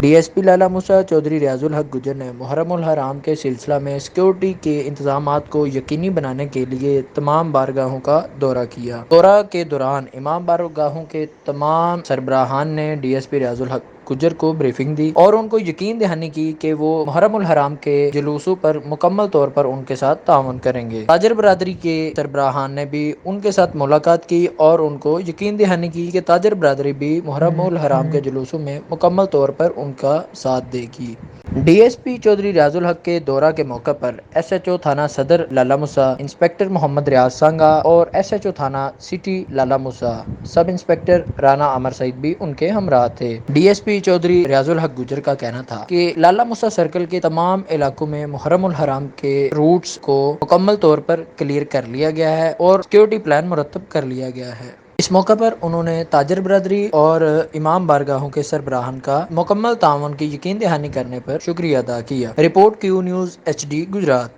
D S P لالا موسیٰ چودھری ریاض الحق گجر نے محرم الحرام کے سلسلہ میں سیکورٹی کے انتظامات کو یقینی بنانے کے لیے تمام بارگاہوں کا دورہ کیا۔ دورہ کے دوران امام بارگاہوں کے تمام سربراہان نے ڈی ایس پی ریاض الحق گجر کو بریفنگ دی اور ان کو یقین دہانی کی کہ وہ محرم الحرام کے جلوسوں پر مکمل طور پر ان کے ساتھ تعاون کریں گے۔ تاجر برادری کے سربراہان نے بھی ان کے ساتھ ملاقات کی اور ان کو یقین دہانی کی کہ تاجر برادری بھی محرم الحرام کے جلوسوں میں مکمل طور پر ان کا ساتھ دے گی۔ ڈی ایس پی چودھری ریاض الحق کے دورہ کے موقع پر ایس ایچ او تھانہ صدر لالا موسیٰ، انسپکٹر محمد ریاض سانگا اور ایس ایچ او تھانہ سٹی لالا موسیٰ، سب انسپکٹر رانا عمر سعید بھی ان کے ہمراہ تھے۔ ڈی ایس پی چودھری ریاض الحق گجر کا کہنا تھا کہ لالا موسیٰ سرکل کے تمام علاقوں میں محرم الحرام کے روٹس کو مکمل طور پر کلیئر کر لیا گیا ہے اور سیکورٹی پلان مرتب کر لیا گیا ہے۔ اس موقع پر انہوں نے تاجر برادری اور امام بارگاہوں کے سربراہان کا مکمل تعاون کی یقین دہانی کرنے پر شکریہ ادا کیا۔ رپورٹ کیو نیوز ایچ ڈی گجرات۔